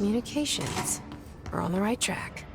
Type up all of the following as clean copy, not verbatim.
Communications. We're on the right track.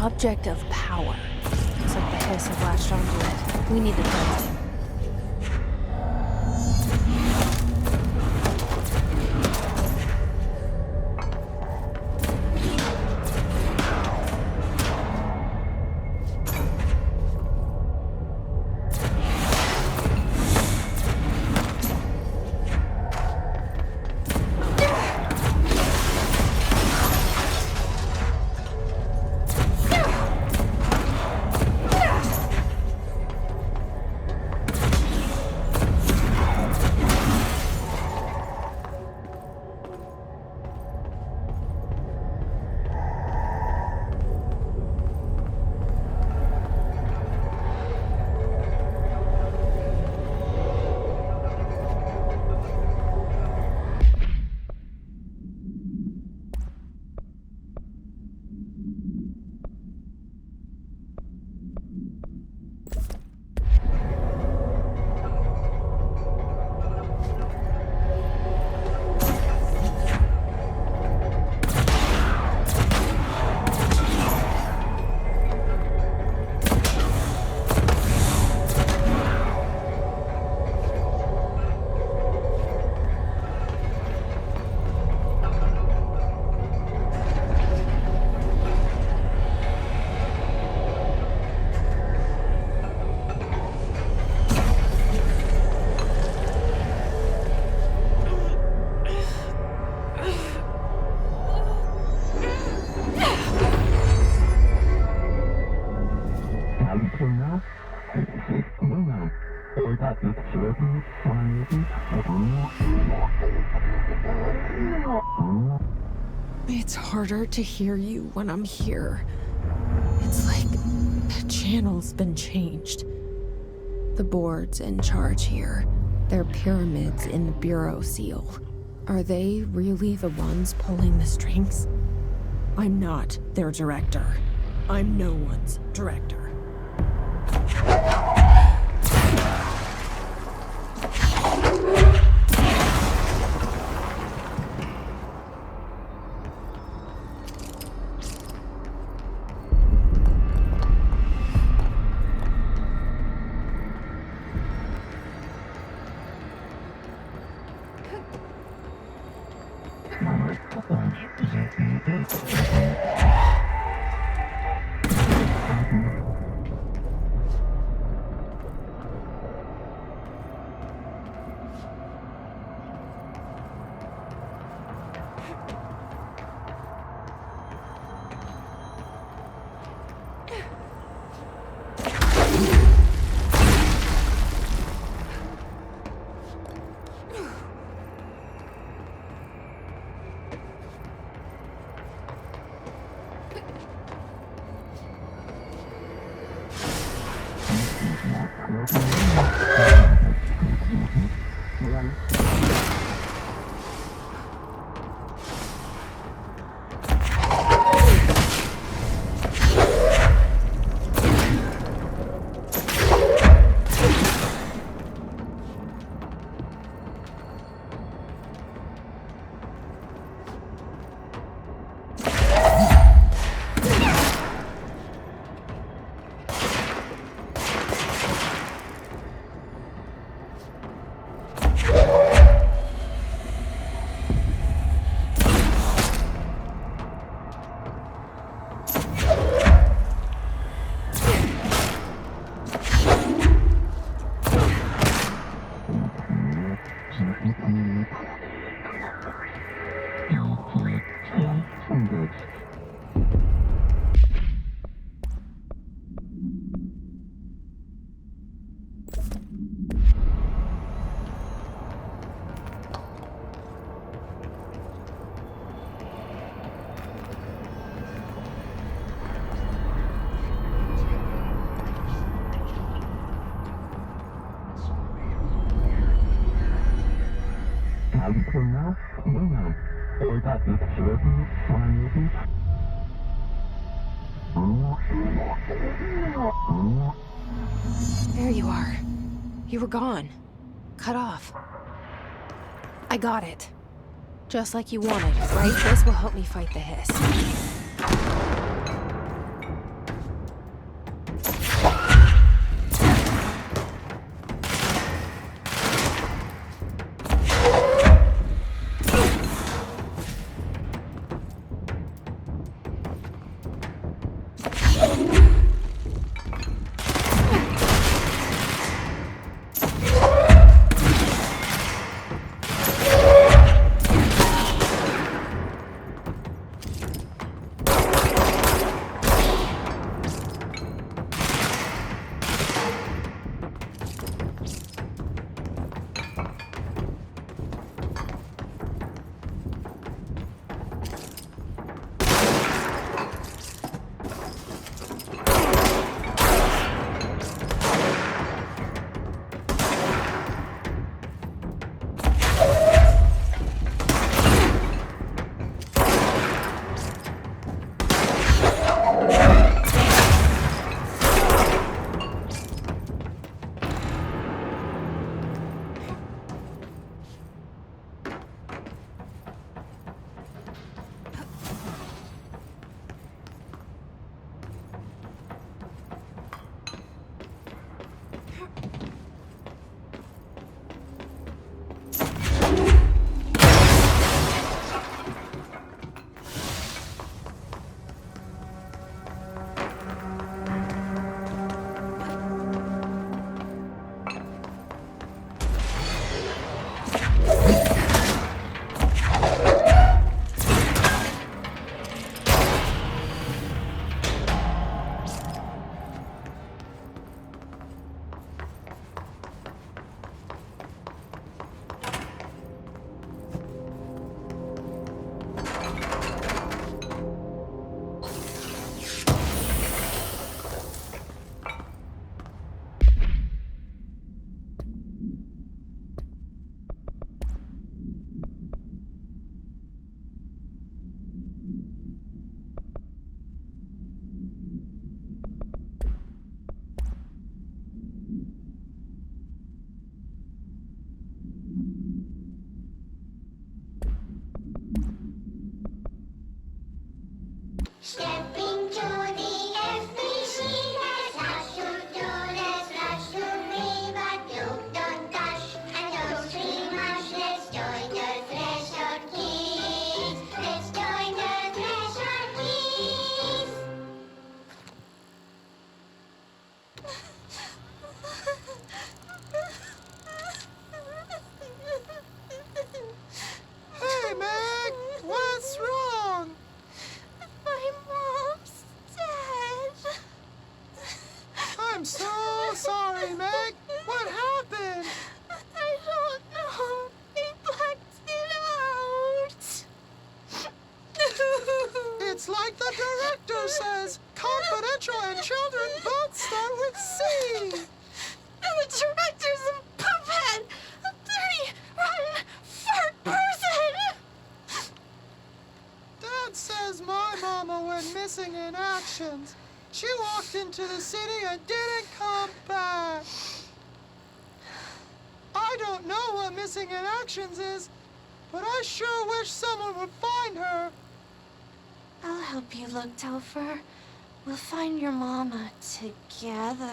Object of power. Looks like the hiss have latched onto it. We need to find it. It's harder to hear you when I'm here. It's like the channel's been changed. The board's in charge here. They're pyramids in the Bureau seal. Are they really the ones pulling the strings? I'm not their director. I'm no one's director. There you are. You were gone. Cut off. I got it. Just like you wanted, right? This will help me fight the hiss. It's like the director says, confidential and children both start with C. the director's a puppet! A dirty, rotten, fart person! Dad says my mama went missing in actions. She walked into the city and didn't come back. I don't know what missing in actions is, but I sure wish someone would find her. I'll help you look, Topher. We'll find your mama together.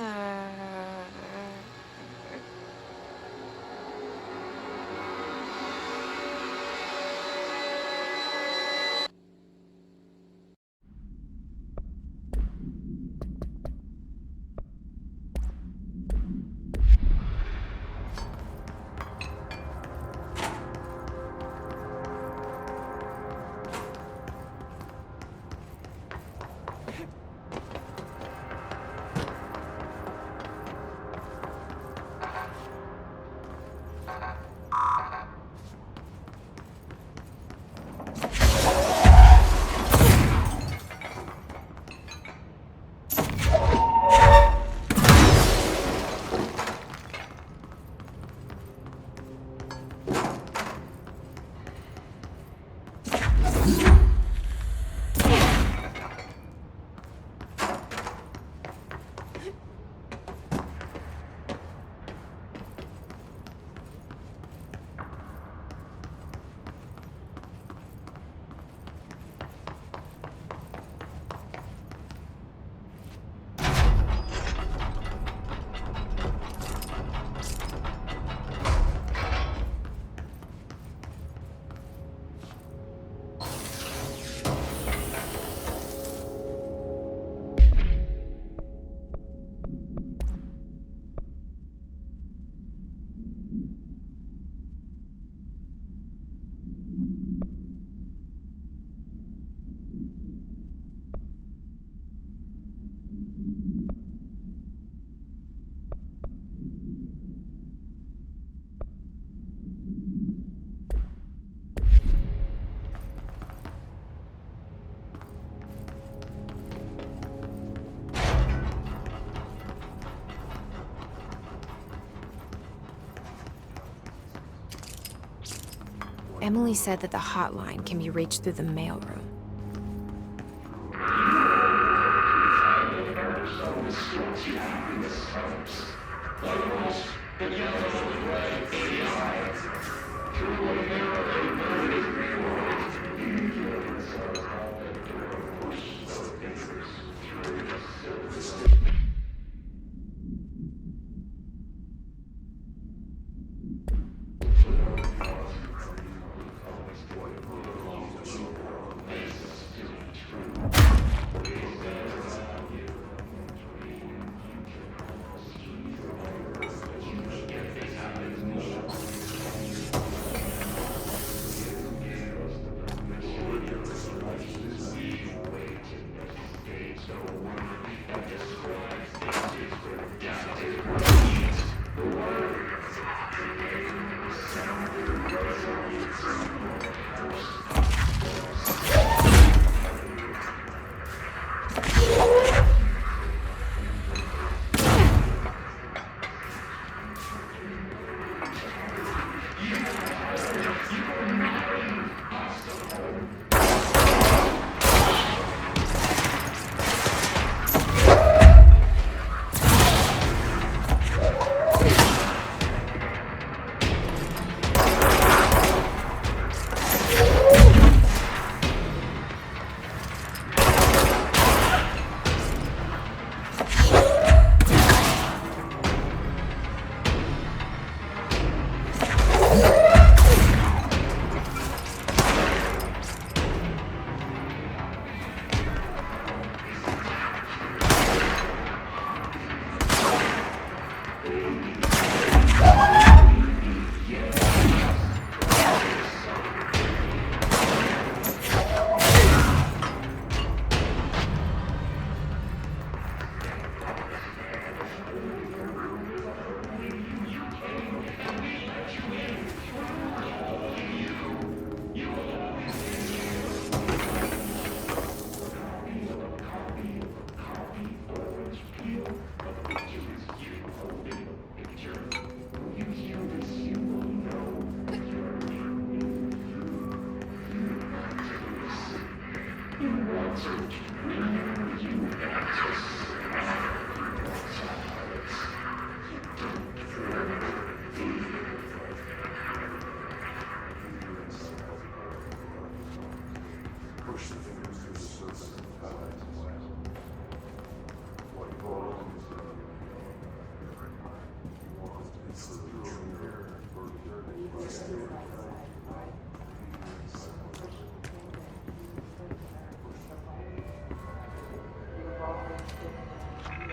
Emily said that the hotline can be reached through the mailroom.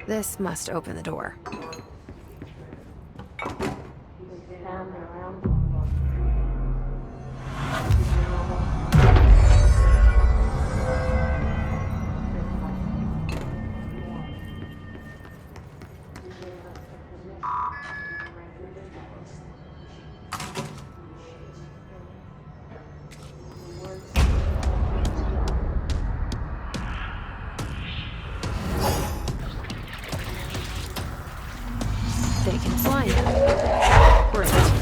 This must open the door. They can fly now. Great.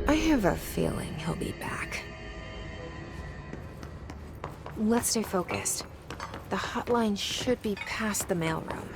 I have a feeling he'll be back. Let's stay focused. The hotline should be past the mailroom.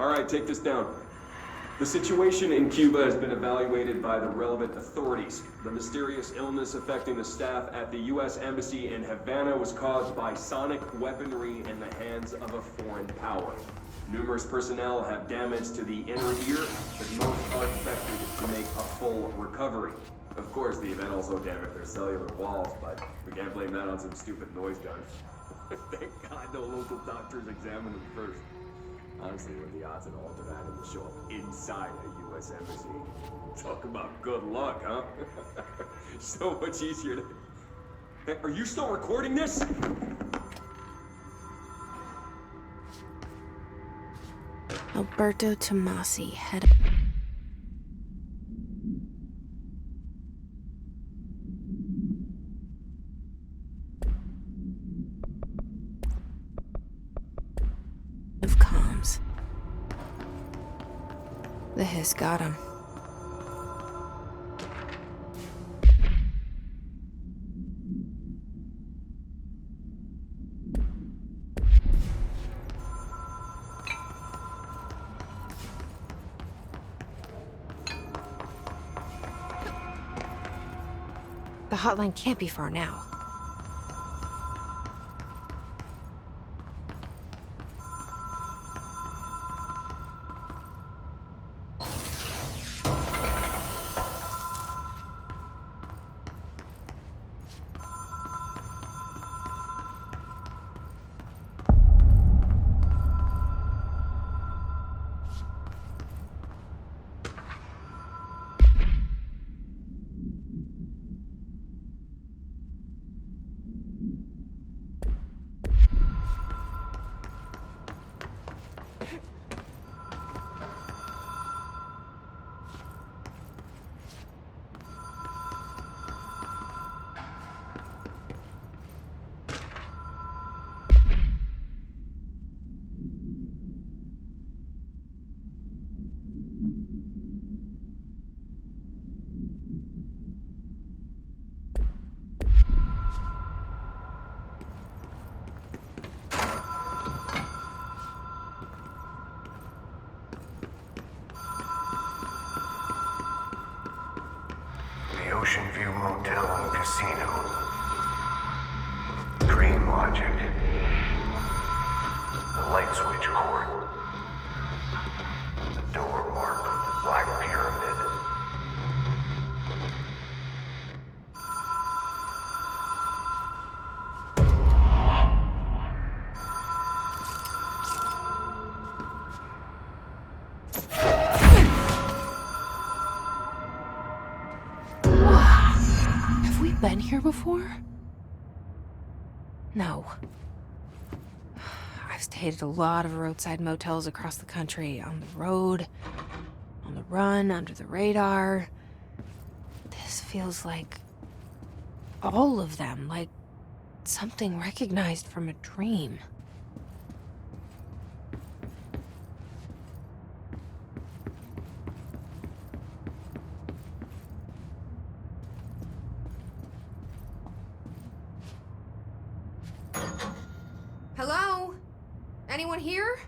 All right, take this down. The situation in Cuba has been evaluated by the relevant authorities. The mysterious illness affecting the staff at the U.S. Embassy in Havana was caused by sonic weaponry in the hands of a foreign power. Numerous personnel have damage to the inner ear, but most are expected to make a full recovery. Of course, the event also damaged their cellular walls, but we can't blame that on some stupid noise gun. Thank God no local doctors examined them first. Honestly, what are the odds an altered item will show up inside a U.S. embassy? Talk about good luck, huh? So much easier to... Hey, are you still recording this? Alberto Tomasi, head of comms. The hiss got him. The hotline can't be far now. Ocean View Motel and Casino. Dream Logic. The light switch court. The door marked Black Pyramid. Been here before? No. I've stayed at a lot of roadside motels across the country, on the road, on the run, under the radar. This feels like all of them, like something recognized from a dream. Hello? Anyone here?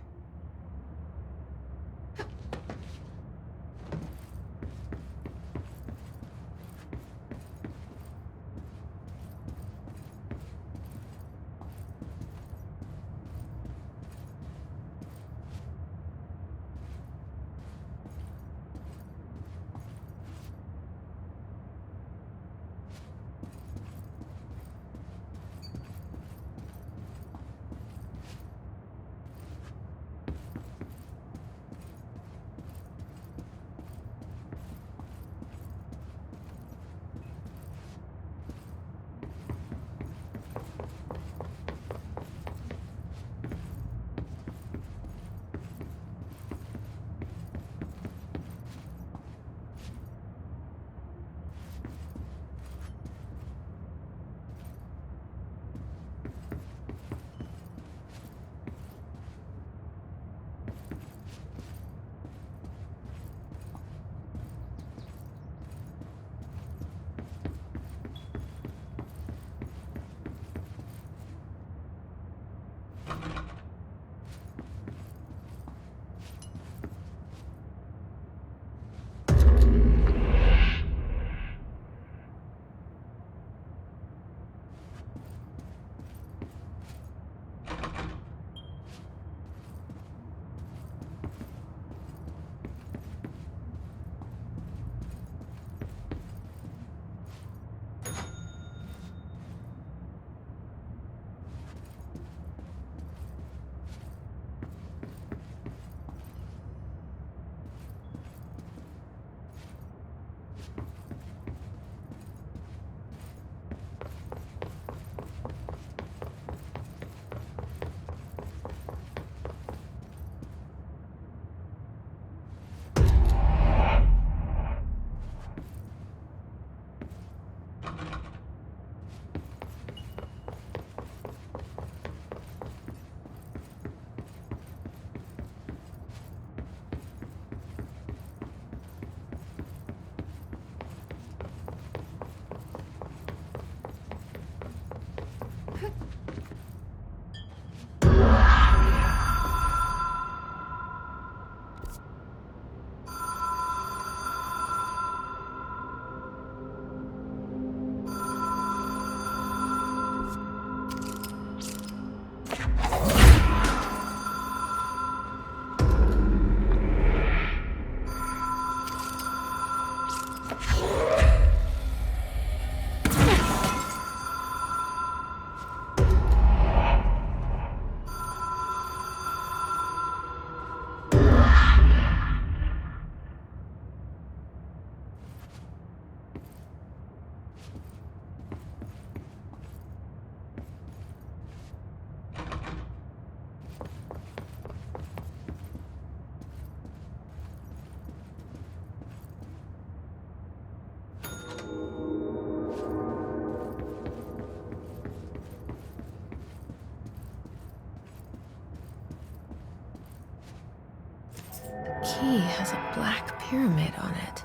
Key has a black pyramid on it.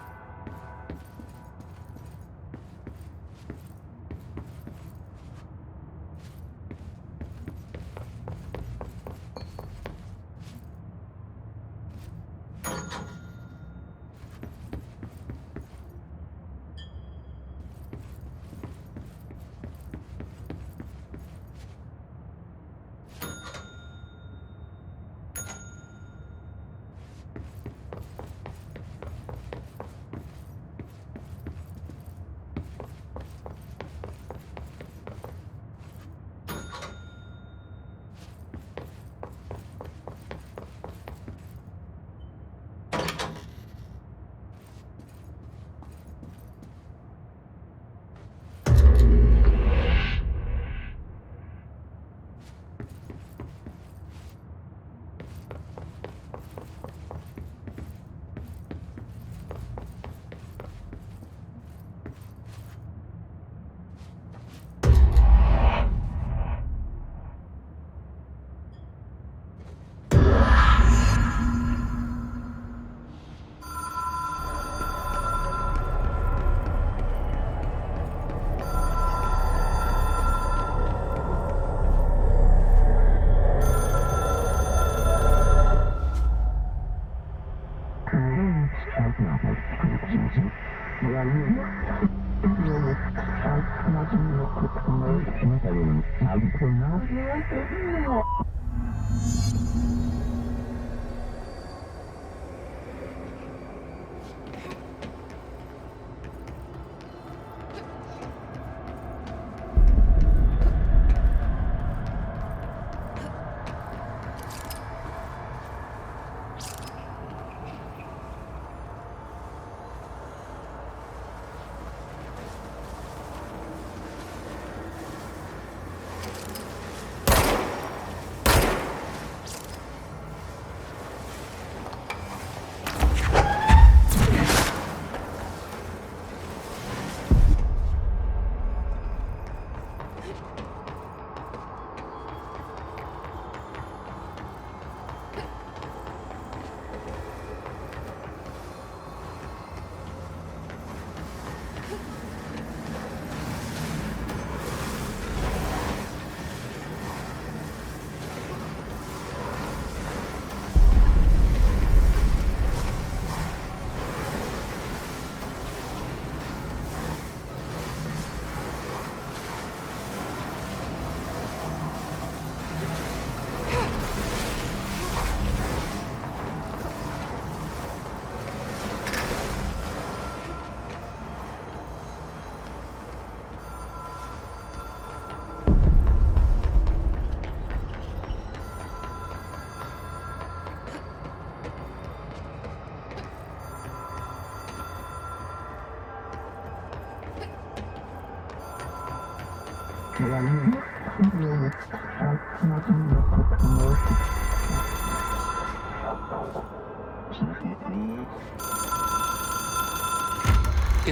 It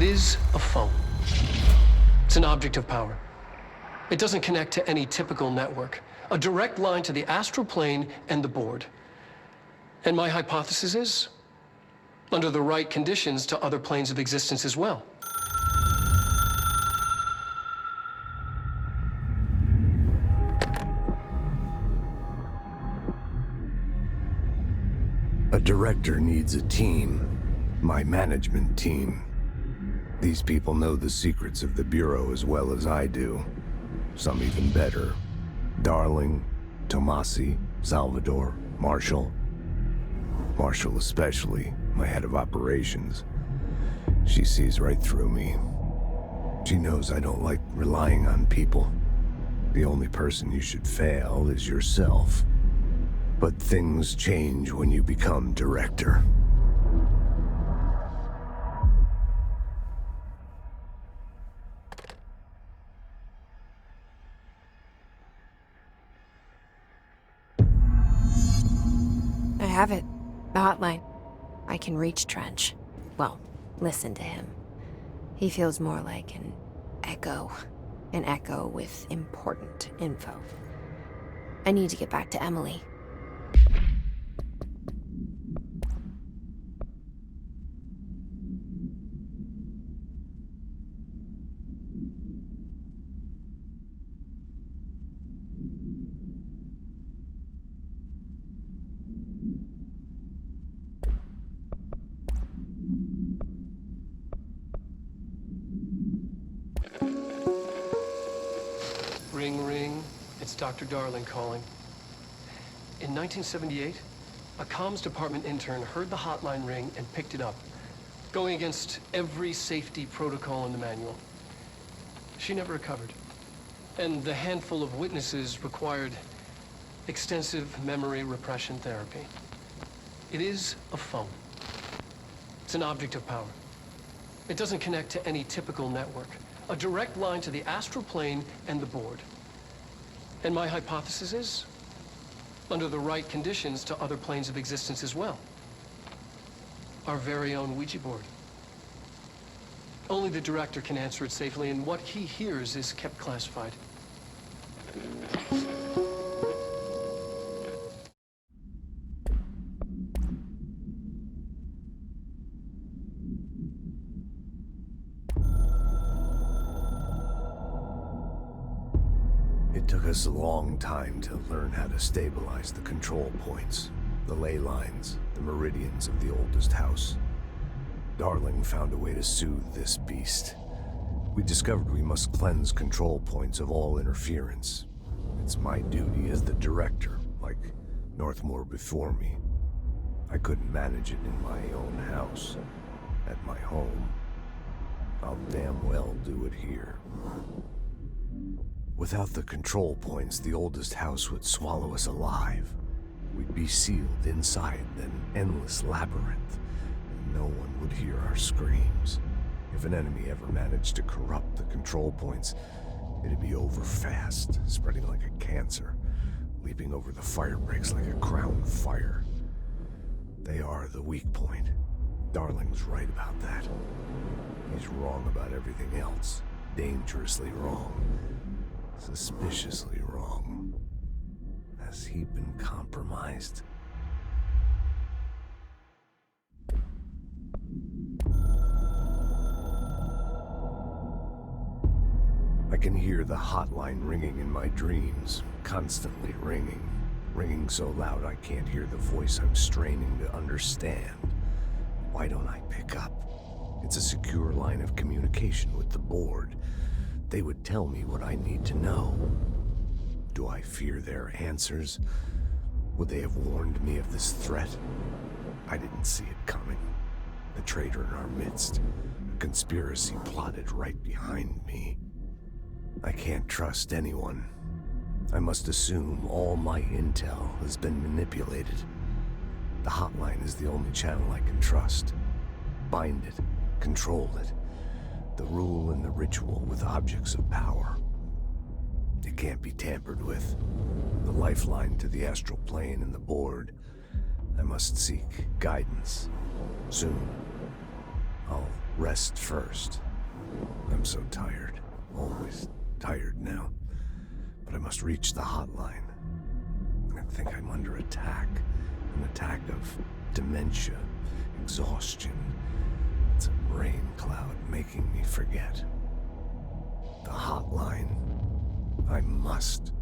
is a phone. It's an object of power. It doesn't connect to any typical network. A direct line to the astral plane and the board. And my hypothesis is, under the right conditions, to other planes of existence as well. A director needs a team. My management team. These people know the secrets of the Bureau as well as I do. Some even better. Darling, Tomasi, Salvador, Marshall. Marshall especially, my head of operations. She sees right through me. She knows I don't like relying on people. The only person you should fail is yourself. But things change when you become director. I have it. The hotline. I can reach Trench. Well, listen to him. He feels more like an echo. An echo with important info. I need to get back to Emily. Ring, ring. It's Dr. Darling calling. In 1978, a comms department intern heard the hotline ring and picked it up, going against every safety protocol in the manual. She never recovered. And the handful of witnesses required extensive memory repression therapy. It is a phone. It's an object of power. It doesn't connect to any typical network. A direct line to the astral plane and the board. And my hypothesis is, under the right conditions, to other planes of existence as well. Our very own Ouija board. Only the director can answer it safely, and what he hears is kept classified. It took us a long time to learn how to stabilize the control points, the ley lines, the meridians of the oldest house. Darling found a way to soothe this beast. We discovered we must cleanse control points of all interference. It's my duty as the director, like Northmore before me. I couldn't manage it in my own house, at my home. I'll damn well do it here. Without the control points, the oldest house would swallow us alive. We'd be sealed inside an endless labyrinth, and no one would hear our screams. If an enemy ever managed to corrupt the control points, it'd be over fast, spreading like a cancer, leaping over the fire breaks like a crown fire. They are the weak point. Darling's right about that. He's wrong about everything else. Dangerously wrong. Suspiciously wrong. Has he been compromised? I can hear the hotline ringing in my dreams, constantly ringing. Ringing so loud I can't hear the voice I'm straining to understand. Why don't I pick up? It's a secure line of communication with the board. They would tell me what I need to know. Do I fear their answers? Would they have warned me of this threat? I didn't see it coming. The traitor in our midst. A conspiracy plotted right behind me. I can't trust anyone. I must assume all my intel has been manipulated. The hotline is the only channel I can trust. Bind it, control it. The rule and the ritual with objects of power. It can't be tampered with. The lifeline to the astral plane and the board. I must seek guidance. Soon. I'll rest first. I'm so tired. Always tired now. But I must reach the hotline. I think I'm under attack. An attack of dementia, exhaustion. It's a rain cloud making me forget. The hotline. I must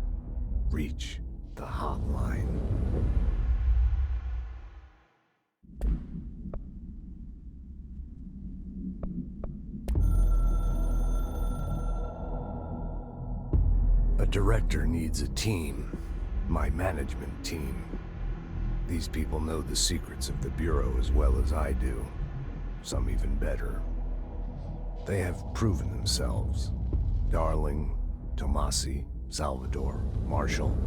reach the hotline. A director needs a team. My management team. These people know the secrets of the Bureau as well as I do. Some even better. They have proven themselves. Darling, Tomasi, Salvador, Marshall.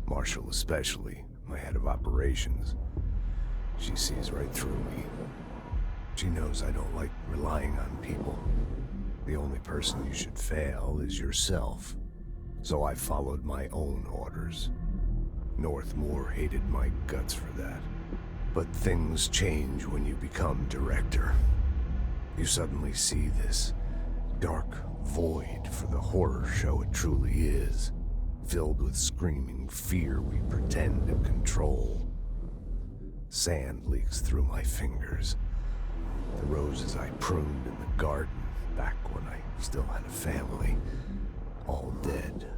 Marshall especially, my head of operations. She sees right through me. She knows I don't like relying on people. The only person you should fail is yourself. So I followed my own orders. Northmore hated my guts for that. But things change when you become director. You suddenly see this dark void for the horror show it truly is, filled with screaming fear we pretend to control. Sand leaks through my fingers. The roses I pruned in the garden back when I still had a family, all dead.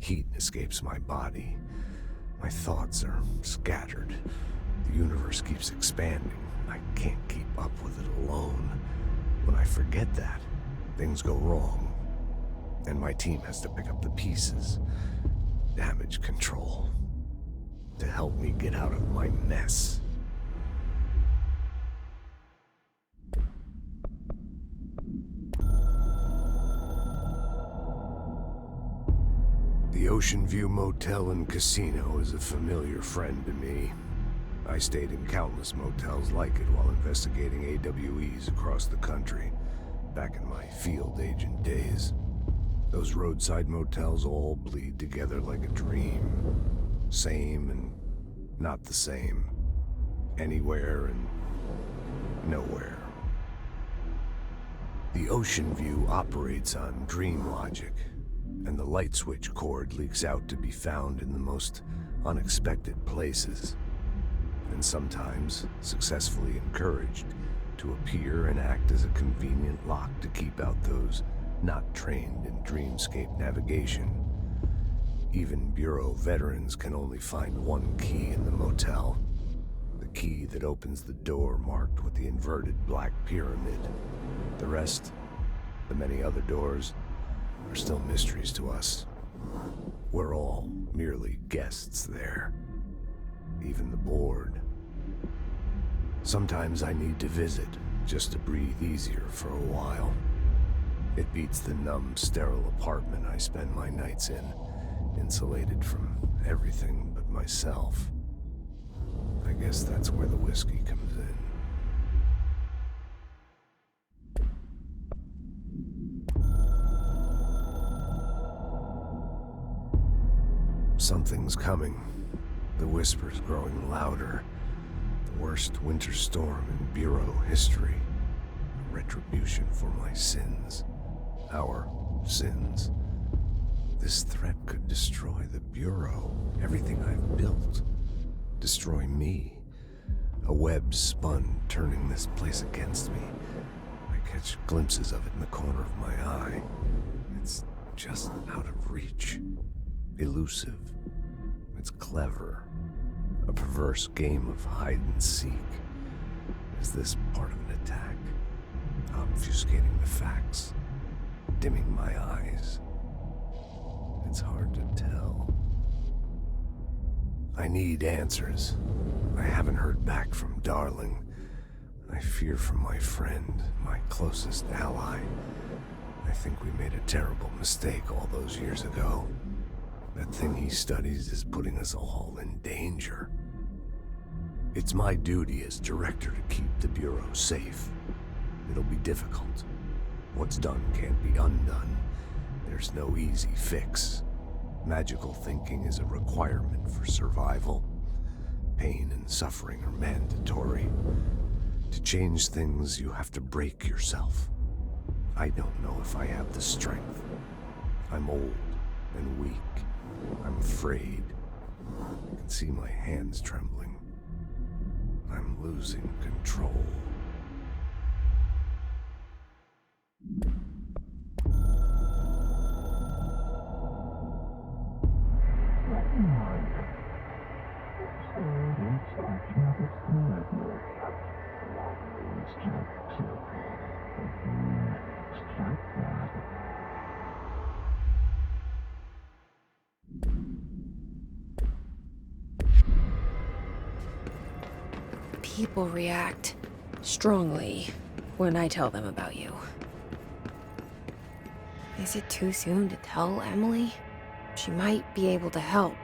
Heat escapes my body. My thoughts are scattered. The universe keeps expanding. I can't keep up with it alone. When I forget that, things go wrong. And my team has to pick up the pieces. Damage control. To help me get out of my mess. The Ocean View Motel and Casino is a familiar friend to me. I stayed in countless motels like it while investigating AWEs across the country, back in my field agent days. Those roadside motels all bleed together like a dream. Same and not the same. Anywhere and nowhere. The Ocean View operates on dream logic, and the light switch cord leaks out to be found in the most unexpected places, and sometimes successfully encouraged to appear and act as a convenient lock to keep out those not trained in dreamscape navigation. Even Bureau veterans can only find one key in the motel. The key that opens the door marked with the inverted black pyramid. The rest, the many other doors, are still mysteries to us. We're all merely guests there. Even the board. Sometimes I need to visit, just to breathe easier for a while. It beats the numb, sterile apartment I spend my nights in, insulated from everything but myself. I guess that's where the whiskey comes in. Something's coming. The whispers growing louder. The worst winter storm in Bureau history. A retribution for my sins. Our sins. This threat could destroy the Bureau, everything I've built. Destroy me. A web spun, turning this place against me. I catch glimpses of it in the corner of my eye. It's just out of reach. Elusive. It's clever. A perverse game of hide and seek. Is this part of an attack? Obfuscating the facts. Dimming my eyes. It's hard to tell. I need answers. I haven't heard back from Darling. I fear for my friend, my closest ally. I think we made a terrible mistake all those years ago. That thing he studies is putting us all in danger. It's my duty as director to keep the Bureau safe. It'll be difficult. What's done can't be undone. There's no easy fix. Magical thinking is a requirement for survival. Pain and suffering are mandatory. To change things, you have to break yourself. I don't know if I have the strength. I'm old and weak. I'm afraid. I can see my hands trembling. I'm losing control. People react strongly when I tell them about you. Is it too soon to tell Emily? She might be able to help.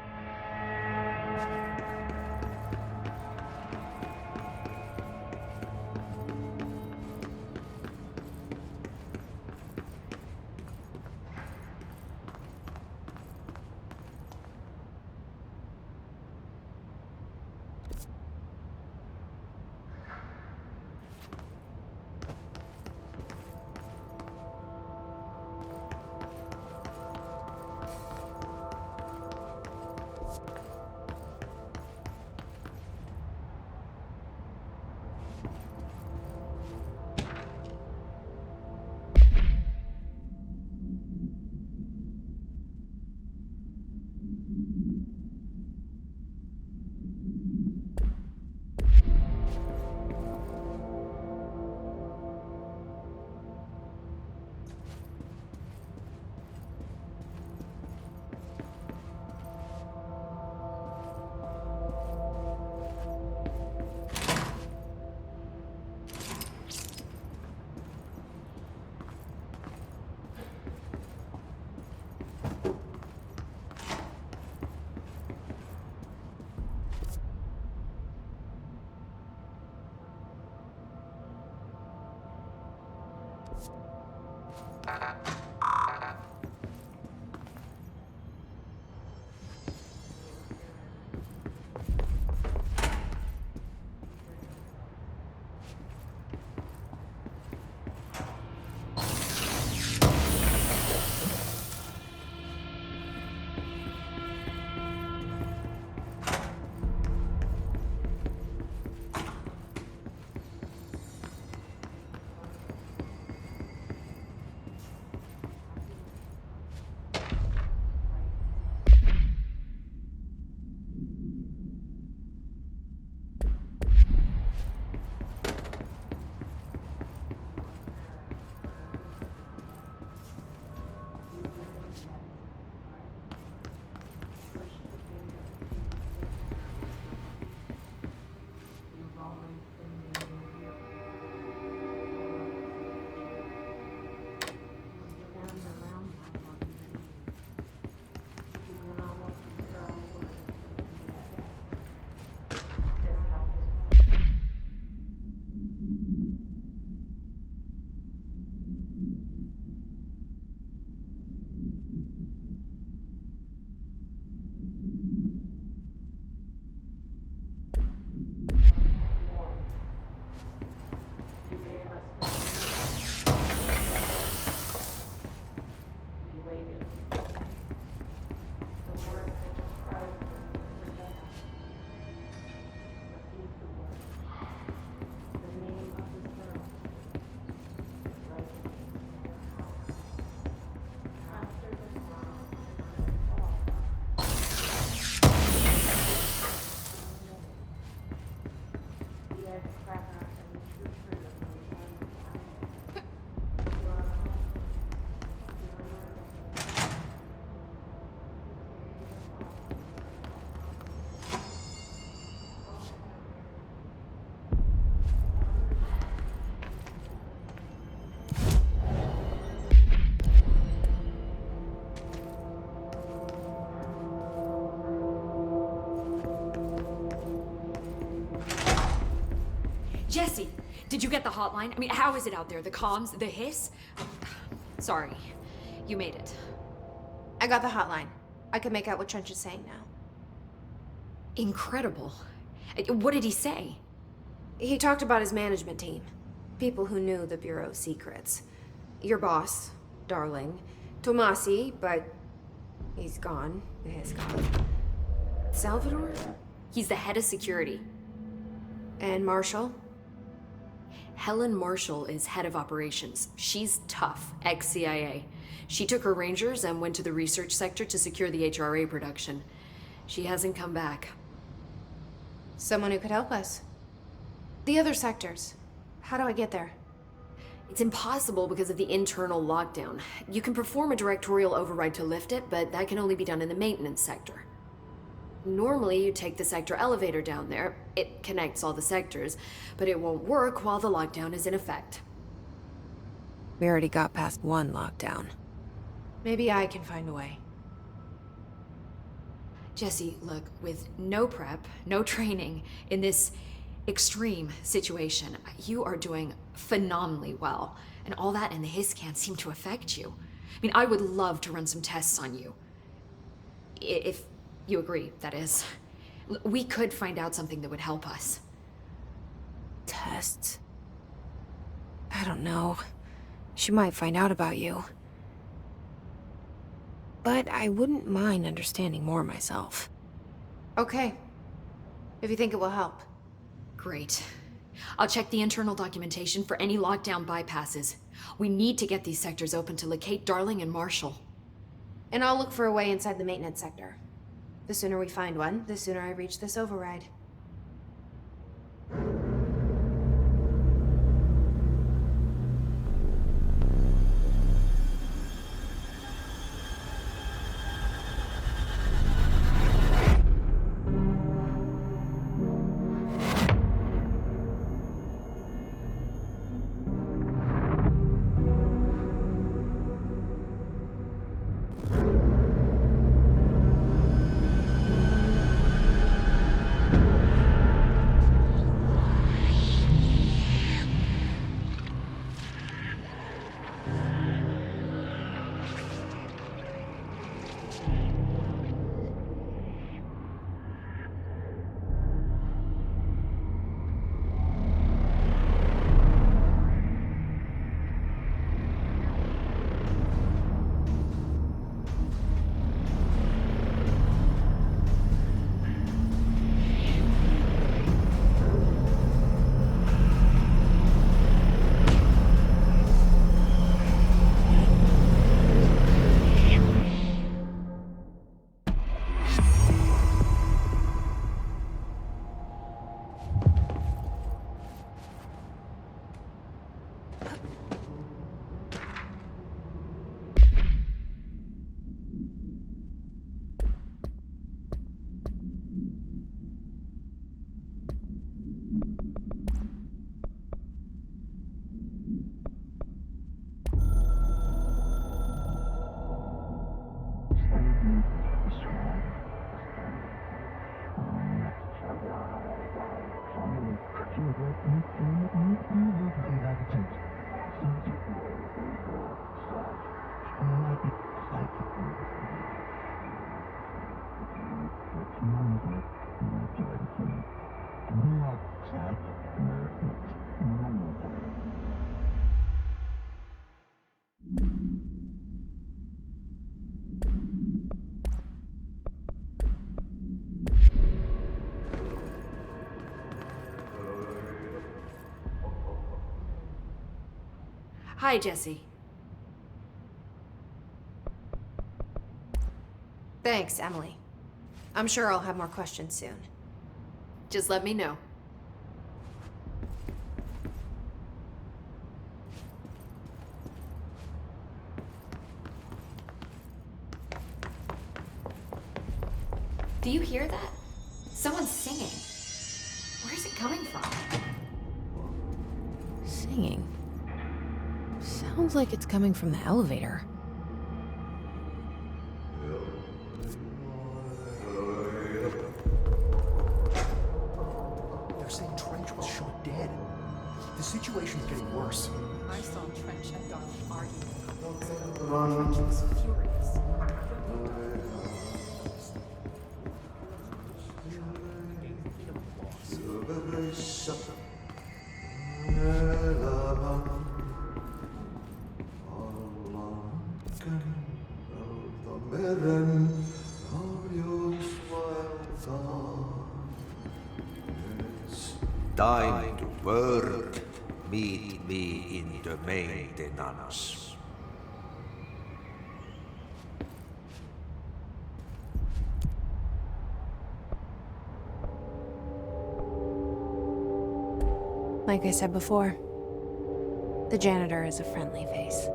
Jesse, did you get the hotline? I mean, how is it out there? The comms, the hiss? Sorry. You made it. I got the hotline. I can make out what Trench is saying now. Incredible. What did he say? He talked about his management team. People who knew the Bureau's secrets. Your boss, Darling. Tomasi, but he's gone. He's gone. Salvador? He's the head of security. And Marshall? Helen Marshall is head of operations. She's tough, ex-CIA. She took her Rangers and went to the research sector to secure the HRA production. She hasn't come back. Someone who could help us. The other sectors. How do I get there? It's impossible because of the internal lockdown. You can perform a directorial override to lift it, but that can only be done in the maintenance sector. Normally, you take the sector elevator down there. It connects all the sectors, but it won't work while the lockdown is in effect. We already got past one lockdown. Maybe I can find a way. Jesse, look, with no prep, no training, in this extreme situation, you are doing phenomenally well. And all that and the hiss can't seem to affect you. I mean, I would love to run some tests on you. If you agree, that is. We could find out something that would help us. Tests? I don't know. She might find out about you. But I wouldn't mind understanding more myself. Okay. If you think it will help. Great. I'll check the internal documentation for any lockdown bypasses. We need to get these sectors open to locate Darling and Marshall. And I'll look for a way inside the maintenance sector. The sooner we find one, the sooner I reach this override. Hi, Jesse. Thanks, Emily. I'm sure I'll have more questions soon. Just let me know. Do you hear that? Someone's singing. Where's it coming from? Singing? Sounds like it's coming from the elevator. They're saying Trench was shot dead. The situation's getting worse. I saw Trench and Darling arguing. Furious. Time to work. Meet me in the maintenance. Like I said before, the janitor is a friendly face.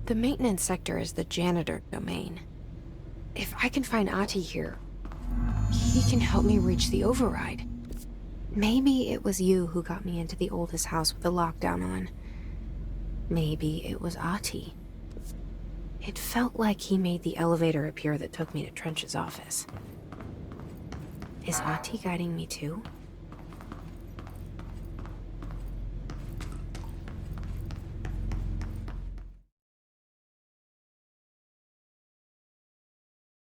The maintenance sector is the janitor domain. If I can find Ahti here, he can help me reach the override. Maybe it was you who got me into the oldest house with the lockdown on. Maybe it was Ahti. It felt like he made the elevator appear that took me to Trench's office. Is Ahti guiding me too?